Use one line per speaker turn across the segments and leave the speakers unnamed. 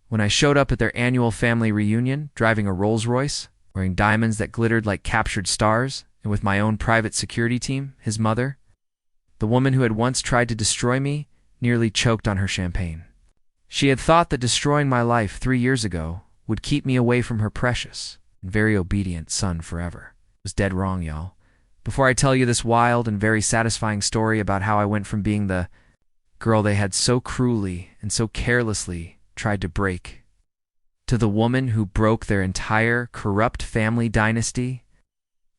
When I showed up at their annual family reunion, driving a Rolls-Royce, wearing diamonds that glittered like captured stars, and with my own private security team, his mother, the woman who had once tried to destroy me, nearly choked on her champagne. She had thought that destroying my life 3 years ago would keep me away from her precious and very obedient son forever. It was dead wrong, y'all. Before I tell you this wild and very satisfying story about how I went from being the girl they had so cruelly and so carelessly tried to break to the woman who broke their entire corrupt family dynasty,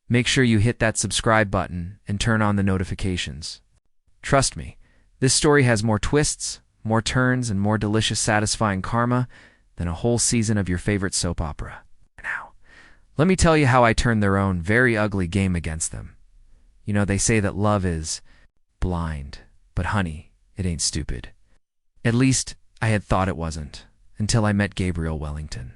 make sure you hit that subscribe button and turn on the notifications. Trust me, this story has more twists, more turns, and more delicious, satisfying karma than a whole season of your favorite soap opera. Now, let me tell you how I turned their own very ugly game against them. You know, they say that love is blind, but honey, it ain't stupid. At least, I had thought it wasn't, until I met Gabriel Wellington.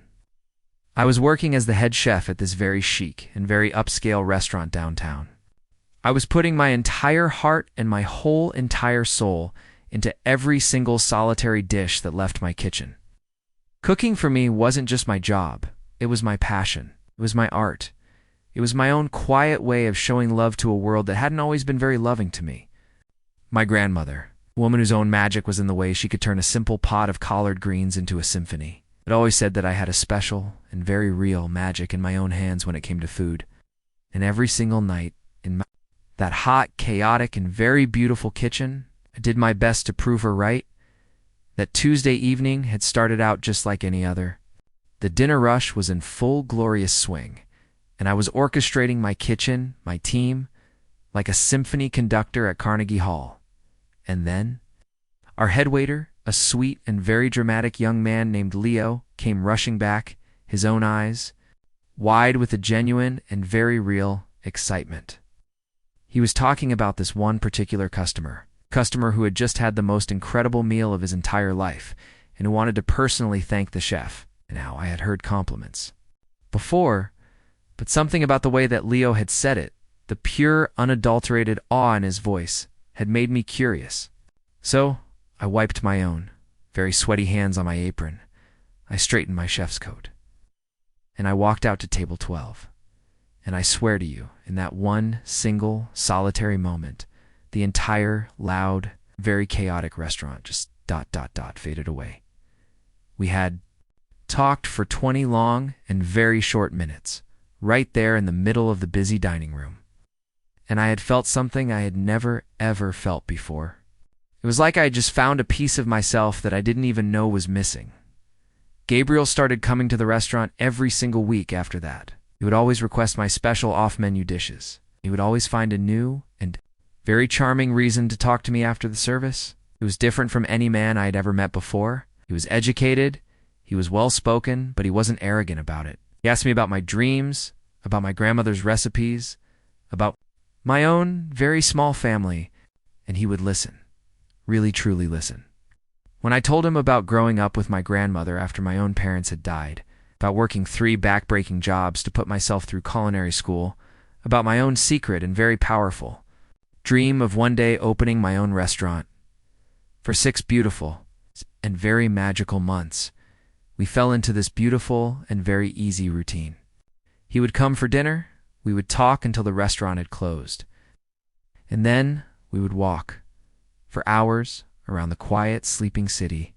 I was working as the head chef at this very chic and very upscale restaurant downtown. I was putting my entire heart and my whole entire soul into every single solitary dish that left my kitchen. Cooking for me wasn't just my job, it was my passion, it was my art. It was my own quiet way of showing love to a world that hadn't always been very loving to me. My grandmother, a woman whose own magic was in the way she could turn a simple pot of collard greens into a symphony, had always said that I had a special and very real magic in my own hands when it came to food. And every single night, in that hot, chaotic, and very beautiful kitchen, I did my best to prove her right. That Tuesday evening had started out just like any other. The dinner rush was in full glorious swing, and I was orchestrating my kitchen, my team, like a symphony conductor at Carnegie Hall. And then, our head waiter, a sweet and very dramatic young man named Leo, came rushing back, his own eyes wide with a genuine and very real excitement. He was talking about this one particular customer who had just had the most incredible meal of his entire life, and who wanted to personally thank the chef. Now, I had heard compliments before, but something about the way that Leo had said it, the pure, unadulterated awe in his voice, had made me curious. So, I wiped my own, very sweaty hands on my apron. I straightened my chef's coat. And I walked out to table 12. And I swear to you, in that one single, solitary moment, the entire, loud, very chaotic restaurant just ... faded away. We had talked for 20 long and very short minutes, right there in the middle of the busy dining room. And I had felt something I had never, ever felt before. It was like I had just found a piece of myself that I didn't even know was missing. Gabriel started coming to the restaurant every single week after that. He would always request my special off-menu dishes. He would always find a new and very charming reason to talk to me after the service. He was different from any man I had ever met before. He was educated, he was well-spoken, but he wasn't arrogant about it. He asked me about my dreams, about my grandmother's recipes, about my own very small family, and he would listen, really truly listen. When I told him about growing up with my grandmother after my own parents had died, about working 3 back-breaking jobs to put myself through culinary school, about my own secret and very powerful dream of one day opening my own restaurant, for 6 beautiful and very magical months, we fell into this beautiful and very easy routine. He would come for dinner, we would talk until the restaurant had closed, and then we would walk for hours around the quiet, sleeping city,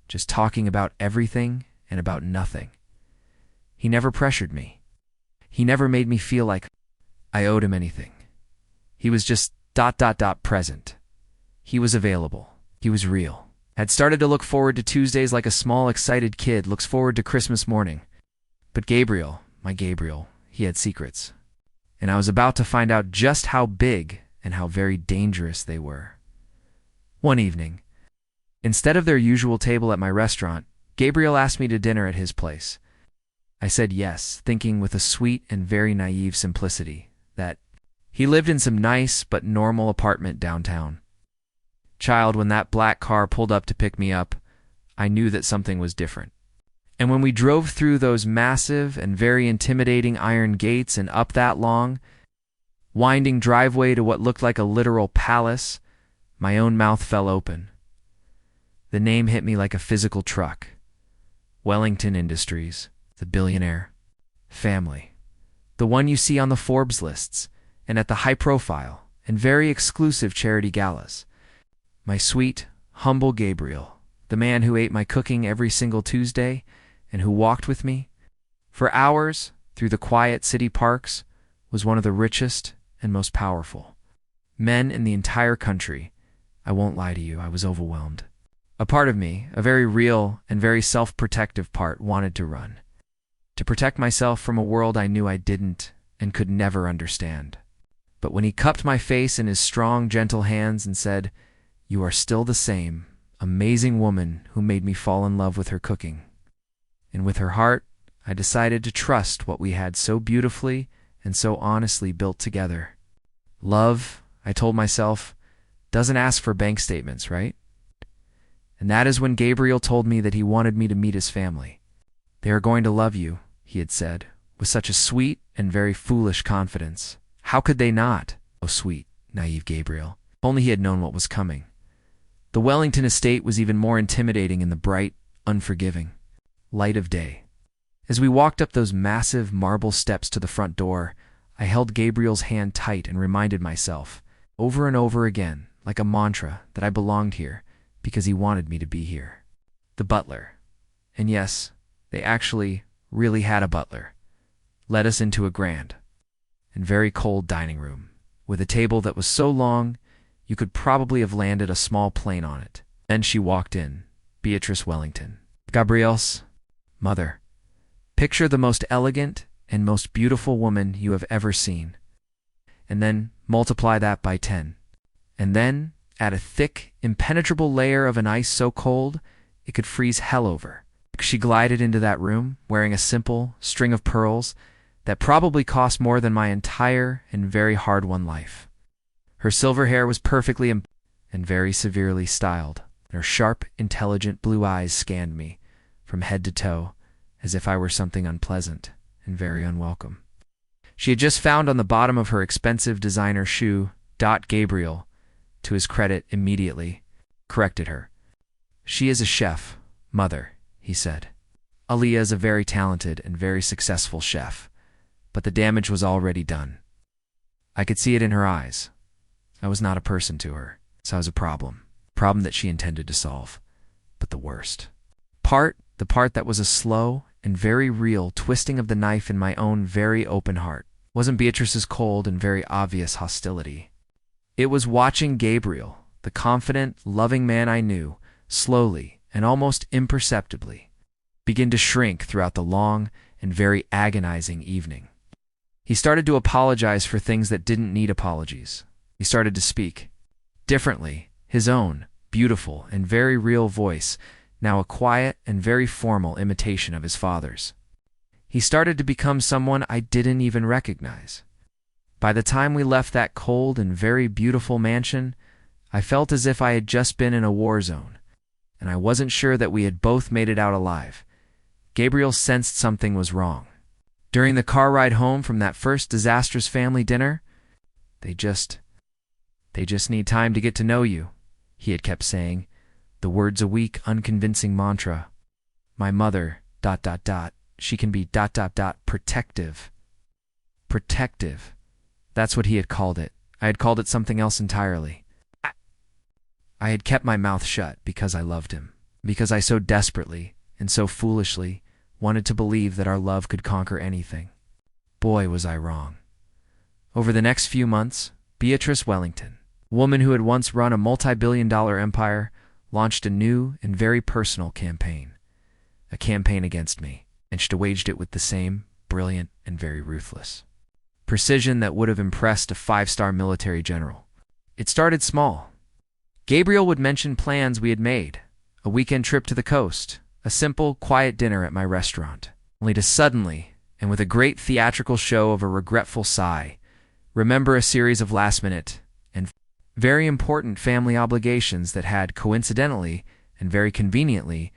just talking about everything and about nothing. He never pressured me. He never made me feel like I owed him anything. He was just ... present. He was available. He was real. Had started to look forward to Tuesdays like a small, excited kid looks forward to Christmas morning. But Gabriel, my Gabriel, he had secrets. And I was about to find out just how big and how very dangerous they were. One evening, instead of their usual table at my restaurant, Gabriel asked me to dinner at his place. I said yes, thinking with a sweet and very naive simplicity that he lived in some nice but normal apartment downtown. Child, when that black car pulled up to pick me up, I knew that something was different. And when we drove through those massive and very intimidating iron gates and up that long, winding driveway to what looked like a literal palace, my own mouth fell open. The name hit me like a physical truck. Wellington Industries, the billionaire. Family. The one you see on the Forbes lists, and at the high-profile and very exclusive charity galas. My sweet, humble Gabriel, the man who ate my cooking every single Tuesday and who walked with me for hours through the quiet city parks, was one of the richest and most powerful men in the entire country. I won't lie to you, I was overwhelmed. A part of me, a very real and very self-protective part, wanted to run. To protect myself from a world I knew I didn't and could never understand. But when he cupped my face in his strong, gentle hands and said, "You are still the same amazing woman who made me fall in love with her cooking," and with her heart, I decided to trust what we had so beautifully and so honestly built together. Love, I told myself, doesn't ask for bank statements, right? And that is when Gabriel told me that he wanted me to meet his family. "They are going to love you," he had said, with such a sweet and very foolish confidence. How could they not? Oh, sweet, naive Gabriel. If only he had known what was coming. The Wellington estate was even more intimidating in the bright, unforgiving light of day. As we walked up those massive marble steps to the front door, I held Gabriel's hand tight and reminded myself, over and over again, like a mantra, that I belonged here because he wanted me to be here. The butler, and yes, they actually really had a butler, led us into a grand and very cold dining room, with a table that was so long you could probably have landed a small plane on it. Then she walked in, Beatrice Wellington, Gabriel's mother. Picture the most elegant and most beautiful woman you have ever seen, and then multiply that by 10. And then add a thick, impenetrable layer of an ice so cold it could freeze hell over. She glided into that room wearing a simple string of pearls that probably cost more than my entire and very hard-won life. Her silver hair was perfectly and very severely styled, and her sharp, intelligent blue eyes scanned me from head to toe as if I were something unpleasant and very unwelcome. She had just found on the bottom of her expensive designer shoe, Gabriel, to his credit, immediately corrected her. "She is a chef, mother," he said. "Aaliyah is a very talented and very successful chef, but the damage was already done. I could see it in her eyes. I was not a person to her, so I was a problem that she intended to solve. But the worst the part that was a slow and very real twisting of the knife in my own very open heart, wasn't Beatrice's cold and very obvious hostility. It was watching Gabriel, the confident, loving man I knew, slowly and almost imperceptibly begin to shrink throughout the long and very agonizing evening. He started to apologize for things that didn't need apologies. He started to speak differently, his own beautiful and very real voice, now a quiet and very formal imitation of his father's. He started to become someone I didn't even recognize. By the time we left that cold and very beautiful mansion, I felt as if I had just been in a war zone, and I wasn't sure that we had both made it out alive. Gabriel sensed something was wrong. During the car ride home from that first disastrous family dinner, they just need time to get to know you," he had kept saying, the words a weak, unconvincing mantra. "My mother, she can be protective. Protective. That's what he had called it. I had called it something else entirely. I had kept my mouth shut because I loved him, because I so desperately and so foolishly wanted to believe that our love could conquer anything. Boy, was I wrong. Over the next few months, Beatrice Wellington, a woman who had once run a multi-billion-dollar empire, launched a new and very personal campaign. A campaign against me, and she waged it with the same brilliant and very ruthless precision that would have impressed a 5-star military general. It started small. Gabriel would mention plans we had made, a weekend trip to the coast, a simple, quiet dinner at my restaurant, only to suddenly, and with a great theatrical show of a regretful sigh, remember a series of last-minute and very important family obligations that had, coincidentally and very conveniently,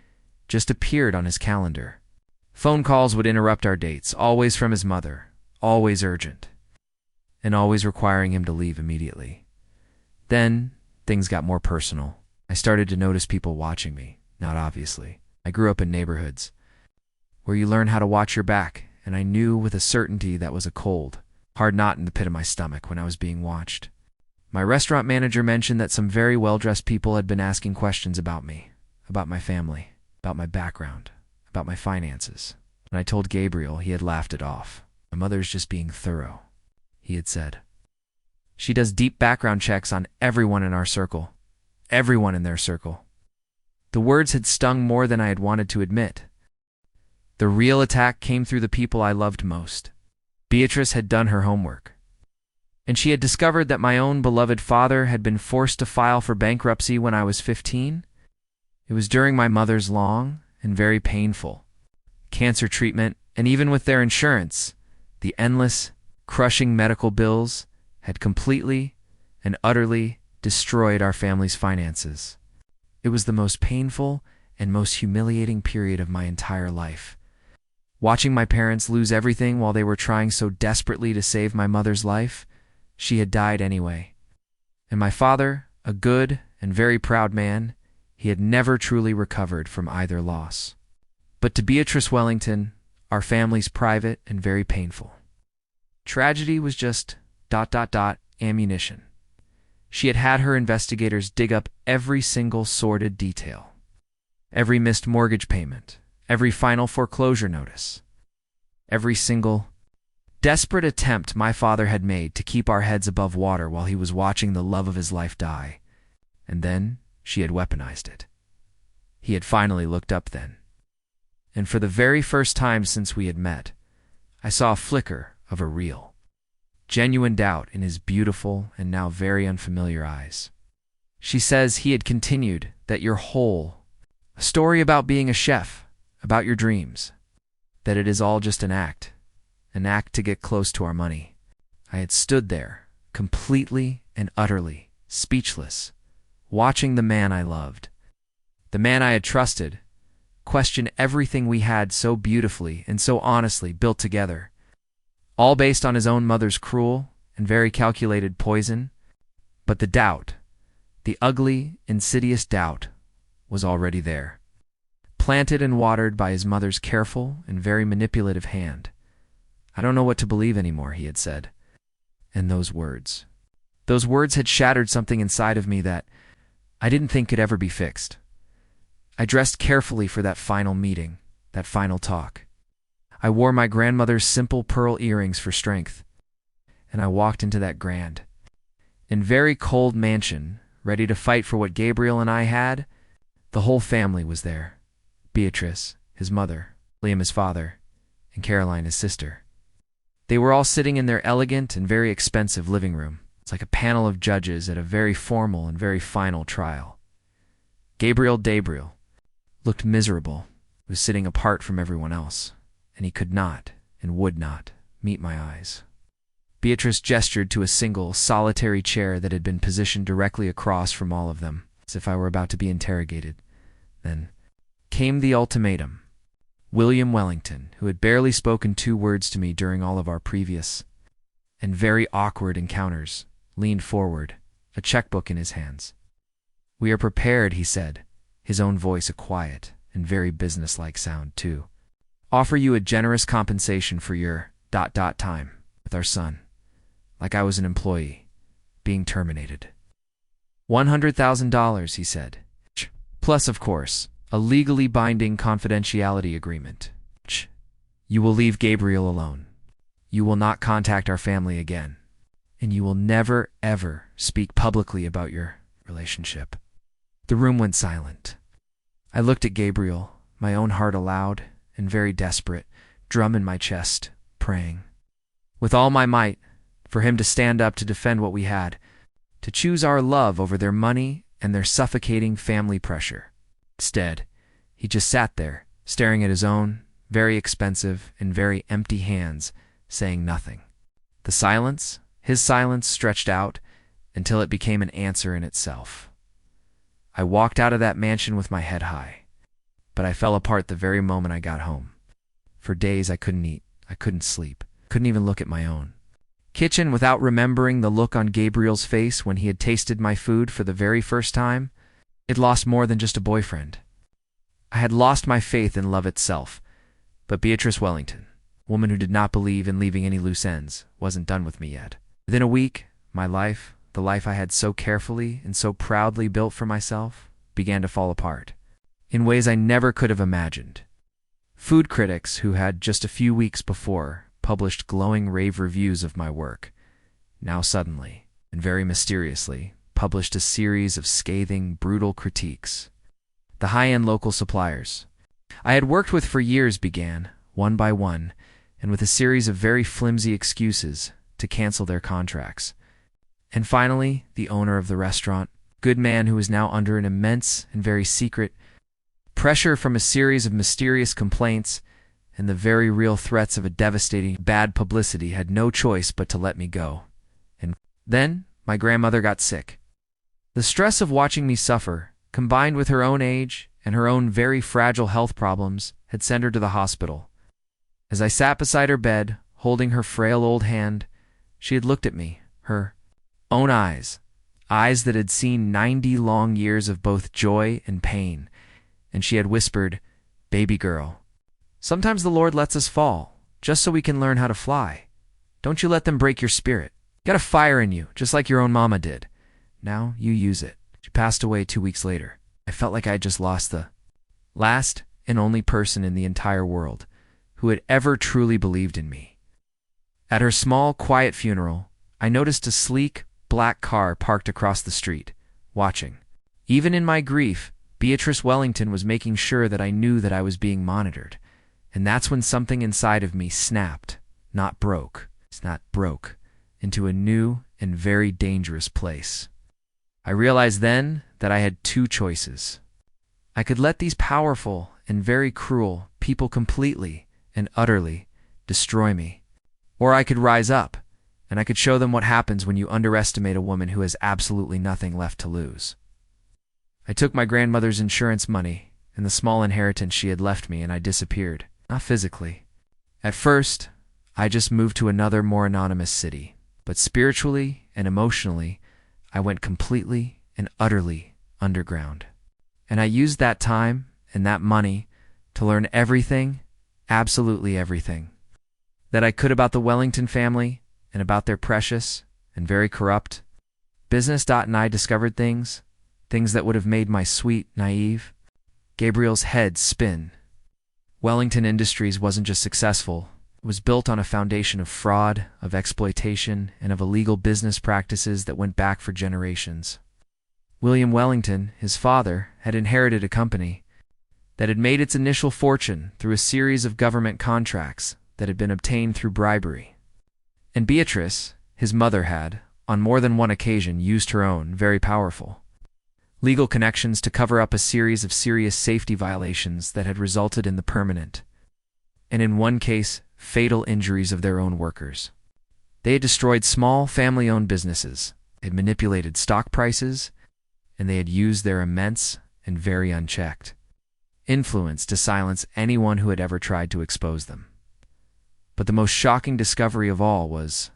just appeared on his calendar. Phone calls would interrupt our dates, always from his mother, always urgent, and always requiring him to leave immediately. Then, things got more personal. I started to notice people watching me, not obviously. I grew up in neighborhoods where you learn how to watch your back, and I knew with a certainty that was a cold, hard knot in the pit of my stomach when I was being watched. My restaurant manager mentioned that some very well-dressed people had been asking questions about me, about my family, about my background, about my finances. And I told Gabriel he had laughed it off. My mother's just being thorough, he had said. She does deep background checks on everyone in our circle. Everyone in their circle. The words had stung more than I had wanted to admit. The real attack came through the people I loved most. Beatrice had done her homework, and she had discovered that my own beloved father had been forced to file for bankruptcy when I was 15. It was during my mother's long and very painful cancer treatment, and even with their insurance, the endless, crushing medical bills had completely and utterly destroyed our family's finances. It was the most painful and most humiliating period of my entire life. Watching my parents lose everything while they were trying so desperately to save my mother's life, she had died anyway. And my father, a good and very proud man, he had never truly recovered from either loss. But to Beatrice Wellington, our family's private and very painful tragedy was just ... ammunition. She had had her investigators dig up every single sordid detail, every missed mortgage payment, every final foreclosure notice, every single desperate attempt my father had made to keep our heads above water while he was watching the love of his life die. And then she had weaponized it. He had finally looked up then. And for the very first time since we had met, I saw a flicker of a real, genuine doubt in his beautiful and now very unfamiliar eyes. She says he had continued that you're whole, a story about being a chef, about your dreams, that it is all just an act to get close to our money. I had stood there, completely and utterly speechless, watching the man I loved, the man I had trusted, question everything we had so beautifully and so honestly built together, all based on his own mother's cruel and very calculated poison. But the doubt, the ugly, insidious doubt, was already there, planted and watered by his mother's careful and very manipulative hand. I don't know what to believe anymore, he had said. And those words had shattered something inside of me that I didn't think could ever be fixed. I dressed carefully for that final meeting, that final talk. I wore my grandmother's simple pearl earrings for strength, and I walked into that grand and very cold mansion, ready to fight for what Gabriel and I had. The whole family was there. Beatrice, his mother, Liam, his father, and Caroline, his sister. They were all sitting in their elegant and very expensive living room. It's like a panel of judges at a very formal and very final trial. Gabriel looked miserable. He was sitting apart from everyone else, and he could not and would not meet my eyes. Beatrice gestured to a single, solitary chair that had been positioned directly across from all of them, as if I were about to be interrogated. Then came the ultimatum. William Wellington, who had barely spoken 2 words to me during all of our previous and very awkward encounters, leaned forward, a checkbook in his hands. "We are prepared," he said, his own voice a quiet and very businesslike sound, too. "Offer you a generous compensation for your ... time with our son, like I was an employee, being terminated. $100,000, he said. Plus, of course, a legally binding confidentiality agreement. You will leave Gabriel alone. You will not contact our family again. And you will never, ever speak publicly about your relationship." The room went silent. I looked at Gabriel, my own heart aloud and very desperate, drum in my chest, praying with all my might for him to stand up to defend what we had, to choose our love over their money and their suffocating family pressure. Instead, he just sat there, staring at his own very expensive and very empty hands, saying nothing. The silence, his silence, stretched out until it became an answer in itself. I walked out of that mansion with my head high, but I fell apart the very moment I got home. For days I couldn't eat, I couldn't sleep, couldn't even look at my own kitchen without remembering the look on Gabriel's face when he had tasted my food for the very first time. It lost more than just a boyfriend. I had lost my faith in love itself, But Beatrice Wellington, a woman who did not believe in leaving any loose ends, wasn't done with me yet. Within a week, my life, the life I had so carefully and so proudly built for myself, began to fall apart in ways I never could have imagined. Food critics who had just a few weeks before published glowing rave reviews of my work, now suddenly, and very mysteriously, published a series of scathing, brutal critiques. The high-end local suppliers I had worked with for years began, one by one, and with a series of very flimsy excuses, to cancel their contracts. And finally, the owner of the restaurant, good man who was now under an immense and very secret pressure from a series of mysterious complaints and the very real threats of a devastating bad publicity, had no choice but to let me go. And then my grandmother got sick. The stress of watching me suffer, combined with her own age and her own very fragile health problems, had sent her to the hospital. As I sat beside her bed, holding her frail old hand, she had looked at me, her own eyes that had seen 90 long years of both joy and pain, and she had whispered, "Baby girl, sometimes the Lord lets us fall, just so we can learn how to fly. Don't you let them break your spirit. Got a fire in you, just like your own mama did. Now you use it." She passed away 2 weeks later. I felt like I had just lost the last and only person in the entire world who had ever truly believed in me. At her small, quiet funeral, I noticed a sleek, black car parked across the street, watching. Even in my grief, Beatrice Wellington was making sure that I knew that I was being monitored. And that's when something inside of me snapped, not broke, into a new and very dangerous place. I realized then that I had two choices. I could let these powerful and very cruel people completely and utterly destroy me, or I could rise up, and I could show them what happens when you underestimate a woman who has absolutely nothing left to lose. I took my grandmother's insurance money and the small inheritance she had left me, and I disappeared. Not physically. At first, I just moved to another, more anonymous city, but spiritually and emotionally, I went completely and utterly underground. And I used that time and that money to learn everything, absolutely everything, that I could about the Wellington family and about their precious and very corrupt business. And I discovered things that would have made my sweet, naive Gabriel's head spin. Wellington Industries wasn't just successful, it was built on a foundation of fraud, of exploitation, and of illegal business practices that went back for generations. William Wellington, his father, had inherited a company that had made its initial fortune through a series of government contracts that had been obtained through bribery. And Beatrice, his mother, had, on more than one occasion, used her own, very powerful, legal connections to cover up a series of serious safety violations that had resulted in the permanent, and in one case, fatal injuries of their own workers. They had destroyed small, family-owned businesses, they had manipulated stock prices, and they had used their immense and very unchecked influence to silence anyone who had ever tried to expose them. But the most shocking discovery of all was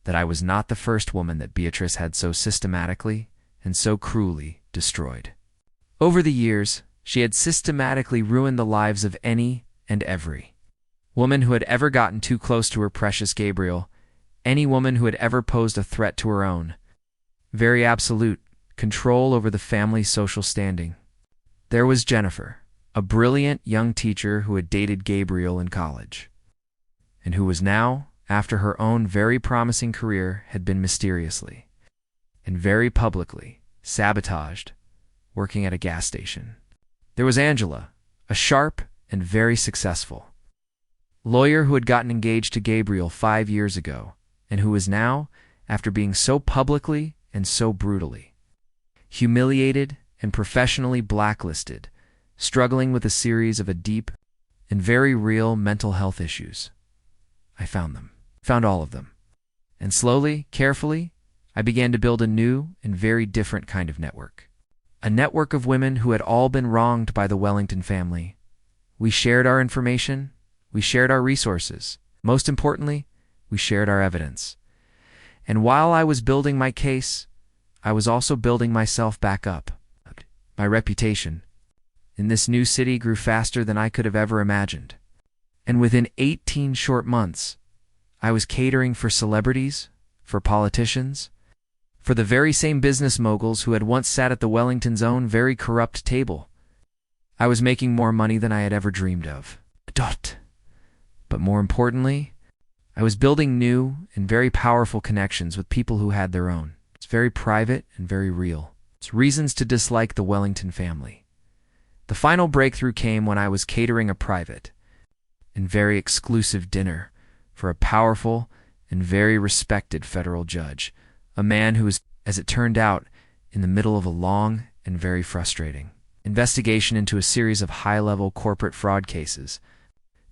that I was not the first woman that Beatrice had so systematically and so cruelly destroyed. Over the years, she had systematically ruined the lives of any and every woman who had ever gotten too close to her precious Gabriel, any woman who had ever posed a threat to her own very absolute control over the family's social standing. There was Jennifer, a brilliant young teacher who had dated Gabriel in college, and who was now, after her own very promising career had been mysteriously and very publicly sabotaged, working at a gas station. There was Angela, a sharp and very successful lawyer who had gotten engaged to Gabriel 5 years ago, and who was now, after being so publicly and so brutally humiliated and professionally blacklisted, struggling with a series of deep and very real mental health issues. I found all of them. And slowly, carefully, I began to build a new and very different kind of network. A network of women who had all been wronged by the Wellington family. We shared our information, we shared our resources. Most importantly, we shared our evidence. And while I was building my case, I was also building myself back up. My reputation in this new city grew faster than I could have ever imagined. And within 18 short months, I was catering for celebrities, for politicians, for the very same business moguls who had once sat at the Wellingtons' own very corrupt table. I was making more money than I had ever dreamed of. But more importantly, I was building new and very powerful connections with people who had their own. It's very private and very real. It's reasons to dislike the Wellington family. The final breakthrough came when I was catering a private and very exclusive dinner for a powerful and very respected federal judge, a man who was, as it turned out, in the middle of a long and very frustrating investigation into a series of high-level corporate fraud cases.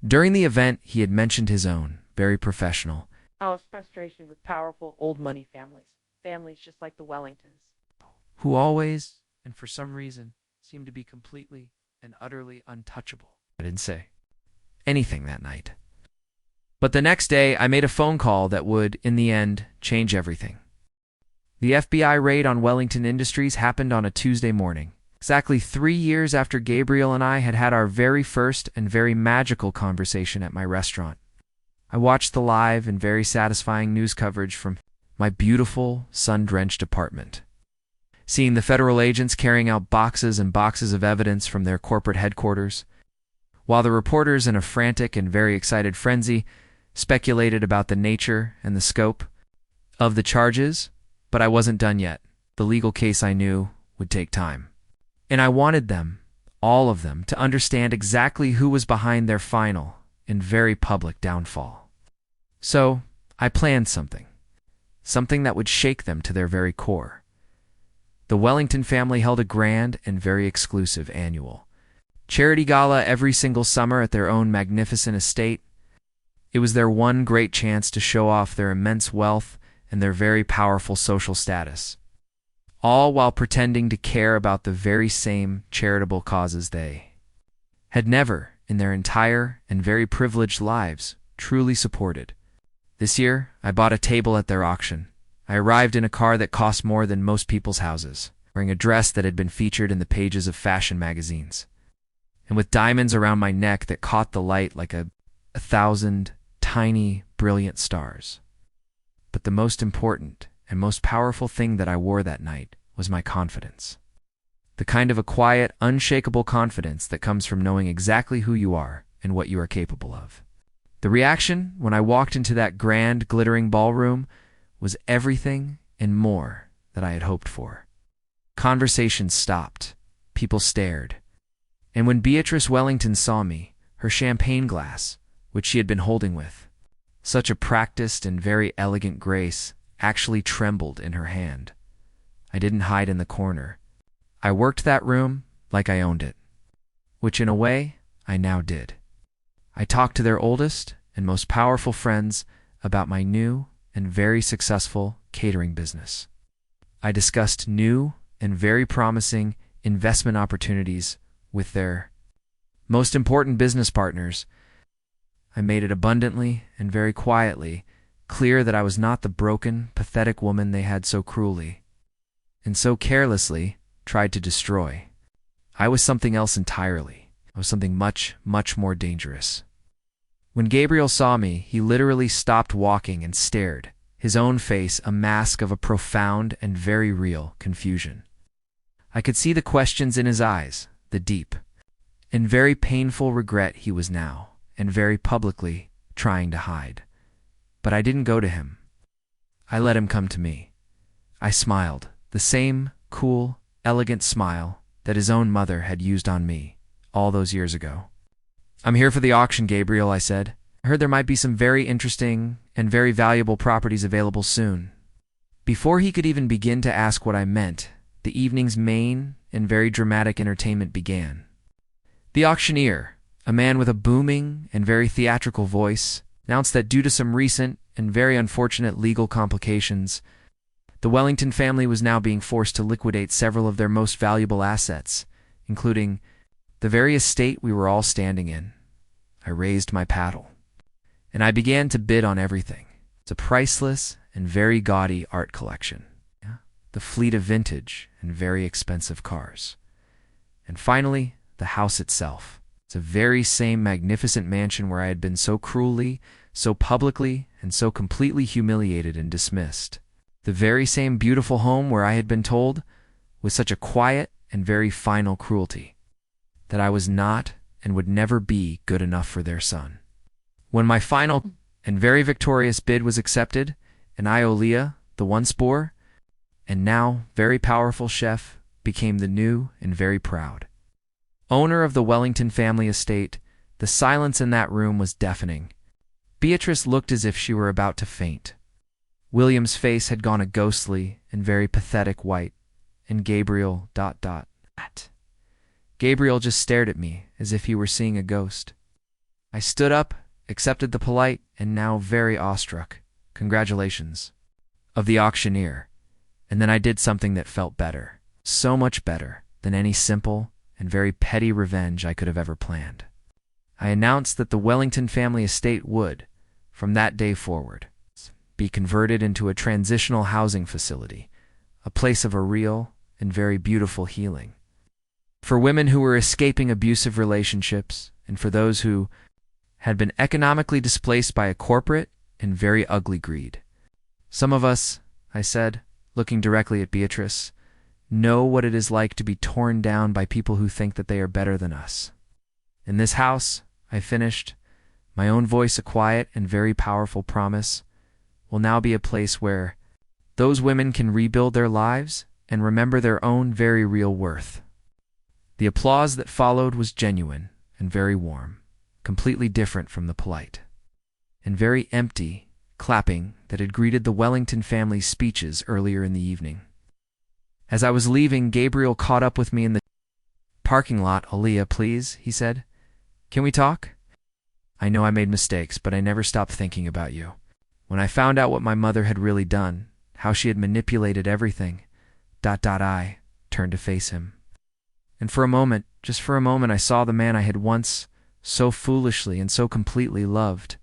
During the event, he had mentioned his own, very professional,
frustration with powerful old money families just like the Wellingtons.
who always, and for some reason, seemed to be completely and utterly untouchable. I didn't say anything that night. But the next day, I made a phone call that would, in the end, change everything. The FBI raid on Wellington Industries happened on a Tuesday morning, exactly 3 years after Gabriel and I had had our very first and very magical conversation at my restaurant. I watched the live and very satisfying news coverage from my beautiful, sun-drenched apartment, seeing the federal agents carrying out boxes and boxes of evidence from their corporate headquarters, while the reporters in a frantic and very excited frenzy speculated about the nature and the scope of the charges. But I wasn't done yet. The legal case, I knew, would take time. And I wanted them, all of them, to understand exactly who was behind their final and very public downfall. So I planned something that would shake them to their very core. The Wellington family held a grand and very exclusive annual charity gala every single summer at their own magnificent estate. It was their one great chance to show off their immense wealth and their very powerful social status, all while pretending to care about the very same charitable causes they had never, in their entire and very privileged lives, truly supported. This year, I bought a table at their auction. I arrived in a car that cost more than most people's houses, wearing a dress that had been featured in the pages of fashion magazines, and with diamonds around my neck that caught the light like a thousand tiny, brilliant stars. But the most important and most powerful thing that I wore that night was my confidence. The kind of a quiet, unshakable confidence that comes from knowing exactly who you are and what you are capable of. The reaction when I walked into that grand, glittering ballroom was everything and more that I had hoped for. Conversations stopped. People stared. And when Beatrice Wellington saw me, her champagne glass, which she had been holding with such a practiced and very elegant grace, actually trembled in her hand. I didn't hide in the corner. I worked that room like I owned it, which in a way I now did. I talked to their oldest and most powerful friends about my new and very successful catering business. I discussed new and very promising investment opportunities with their most important business partners. I made it abundantly and very quietly clear that I was not the broken, pathetic woman they had so cruelly and so carelessly tried to destroy. I was something else entirely. I was something much, much more dangerous. When Gabriel saw me, he literally stopped walking and stared, his own face a mask of a profound and very real confusion. I could see the questions in his eyes, the deep and very painful regret he was now, and very publicly, trying to hide. But I didn't go to him. I let him come to me. I smiled, the same cool, elegant smile that his own mother had used on me all those years ago. "I'm here for the auction, Gabriel," I said. "I heard there might be some very interesting and very valuable properties available soon." Before he could even begin to ask what I meant, the evening's main and very dramatic entertainment began. The auctioneer, a man with a booming and very theatrical voice, announced that due to some recent and very unfortunate legal complications, the Wellington family was now being forced to liquidate several of their most valuable assets, including the very estate we were all standing in. I raised my paddle, and I began to bid on everything. It's a priceless and very gaudy art collection, the fleet of vintage and very expensive cars, and finally, the house itself. It's a very same magnificent mansion where I had been so cruelly, so publicly, and so completely humiliated and dismissed. The very same beautiful home where I had been told, with such a quiet and very final cruelty, that I was not and would never be good enough for their son. When my final and very victorious bid was accepted, and I, Aaliyah, the once poor, and now very powerful chef, became the new and very proud owner of the Wellington family estate, the silence in that room was deafening. Beatrice looked as if she were about to faint. William's face had gone a ghostly and very pathetic white, and Gabriel ... Gabriel just stared at me as if he were seeing a ghost. I stood up, accepted the polite and now very awestruck congratulations of the auctioneer, and then I did something that felt better, so much better than any simple and very petty revenge I could have ever planned. I announced that the Wellington family estate would, from that day forward, be converted into a transitional housing facility, a place of a real and very beautiful healing. For women who were escaping abusive relationships, and for those who had been economically displaced by a corporate and very ugly greed. Some of us, I said, looking directly at Beatrice, know what it is like to be torn down by people who think that they are better than us. In this house, I finished, my own voice a quiet and very powerful promise, will now be a place where those women can rebuild their lives and remember their own very real worth. The applause that followed was genuine and very warm, completely different from the polite and very empty clapping that had greeted the Wellington family's speeches earlier in the evening. As I was leaving, Gabriel caught up with me in the parking lot. "Aaliyah, please," he said. "Can we talk? I know I made mistakes, but I never stopped thinking about you. When I found out what my mother had really done, how she had manipulated everything, ... I turned to face him. And for a moment, just for a moment, I saw the man I had once so foolishly and so completely loved.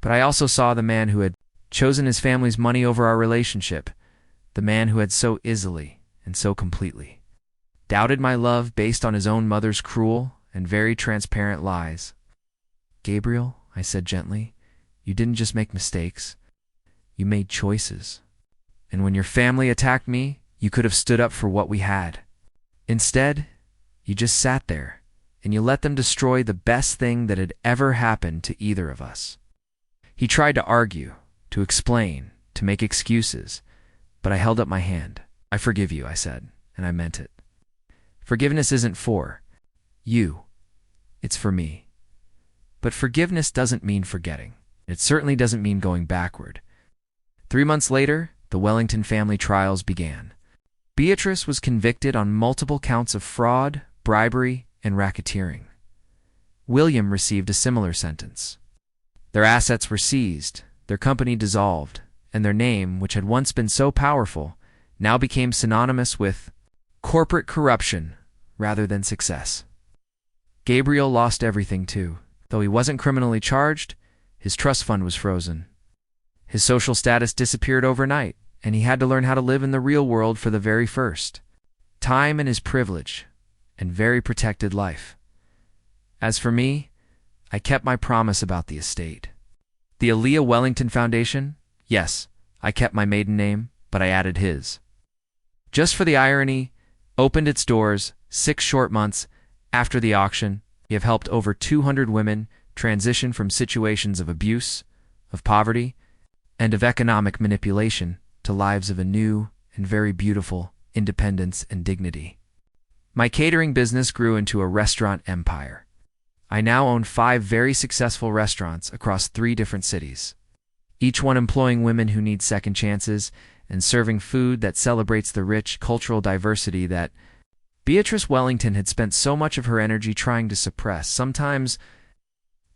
But I also saw the man who had chosen his family's money over our relationship, the man who had so easily and so completely doubted my love based on his own mother's cruel and very transparent lies. "Gabriel," I said gently, "you didn't just make mistakes, you made choices. And when your family attacked me, you could have stood up for what we had. Instead, you just sat there, and you let them destroy the best thing that had ever happened to either of us." He tried to argue, to explain, to make excuses, but I held up my hand. "I forgive you," I said, and I meant it. Forgiveness isn't for you, it's for me. But forgiveness doesn't mean forgetting. It certainly doesn't mean going backward. 3 months later, the Wellington family trials began. Beatrice was convicted on multiple counts of fraud, bribery, and racketeering. William received a similar sentence. Their assets were seized, their company dissolved, and their name, which had once been so powerful, now became synonymous with corporate corruption rather than success. Gabriel lost everything too. Though he wasn't criminally charged, his trust fund was frozen. His social status disappeared overnight, and he had to learn how to live in the real world for the very first time in his privilege and very protected life. As for me, I kept my promise about the estate. The Aaliyah Wellington Foundation, yes, I kept my maiden name, but I added his. Just for the irony, opened its doors 6 short months after the auction. We have helped over 200 women transition from situations of abuse, of poverty, and of economic manipulation to lives of a new and very beautiful independence and dignity. My catering business grew into a restaurant empire. I now own 5 very successful restaurants across 3 different cities, each one employing women who need second chances and serving food that celebrates the rich cultural diversity that Beatrice Wellington had spent so much of her energy trying to suppress. Sometimes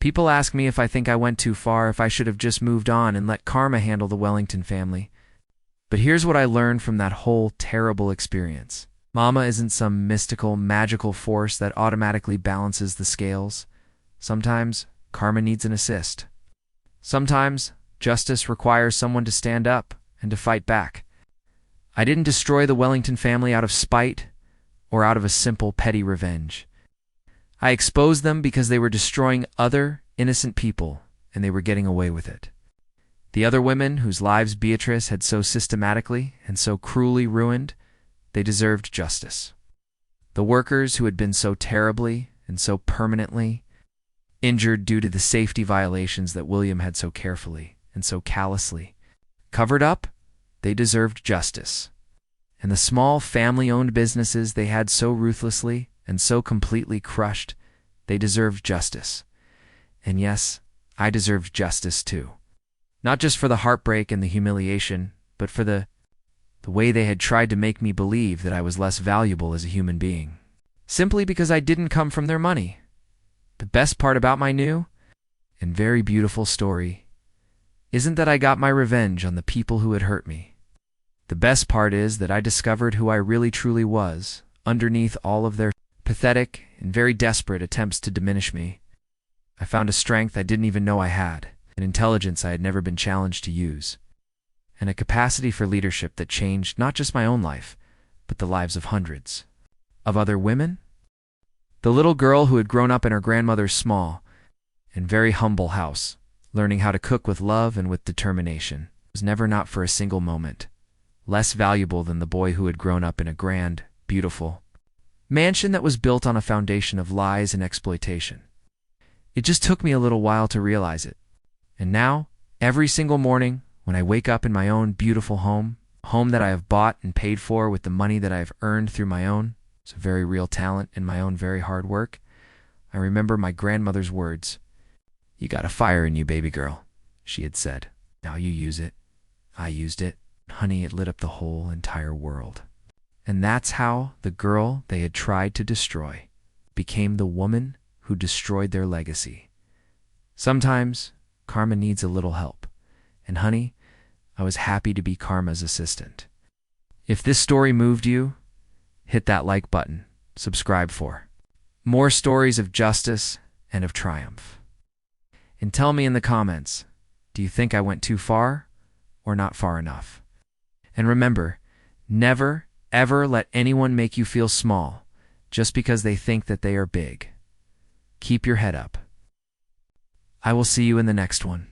people ask me if I think I went too far, if I should have just moved on and let karma handle the Wellington family. But here's what I learned from that whole terrible experience. Mama isn't some mystical, magical force that automatically balances the scales. Sometimes karma needs an assist. Sometimes justice requires someone to stand up and to fight back. I didn't destroy the Wellington family out of spite or out of a simple petty revenge. I exposed them because they were destroying other innocent people, and they were getting away with it. The other women whose lives Beatrice had so systematically and so cruelly ruined, they deserved justice. The workers who had been so terribly and so permanently injured due to the safety violations that William had so carefully and so callously covered up, they deserved justice. And the small family-owned businesses they had so ruthlessly and so completely crushed, they deserved justice. And yes, I deserved justice too. Not just for the heartbreak and the humiliation, but for the way they had tried to make me believe that I was less valuable as a human being, simply because I didn't come from their money. The best part about my new and very beautiful story isn't that I got my revenge on the people who had hurt me. The best part is that I discovered who I really truly was underneath all of their pathetic and very desperate attempts to diminish me. I found a strength I didn't even know I had, an intelligence I had never been challenged to use, and a capacity for leadership that changed not just my own life, but the lives of hundreds of other women. The little girl who had grown up in her grandmother's small and very humble house, learning how to cook with love and with determination, was never not for a single moment less valuable than the boy who had grown up in a grand, beautiful mansion that was built on a foundation of lies and exploitation. It just took me a little while to realize it. And now, every single morning, when I wake up in my own beautiful home, a home that I have bought and paid for with the money that I have earned through my own, it's a very real talent and my own very hard work, I remember my grandmother's words. "You got a fire in you, baby girl," she had said. "Now you use it." I used it. Honey, it lit up the whole entire world. And that's how the girl they had tried to destroy became the woman who destroyed their legacy. Sometimes karma needs a little help. And honey, I was happy to be karma's assistant. If this story moved you, hit that like button, subscribe for more stories of justice and of triumph. And tell me in the comments, do you think I went too far or not far enough? And remember, never, ever let anyone make you feel small just because they think that they are big. Keep your head up. I will see you in the next one.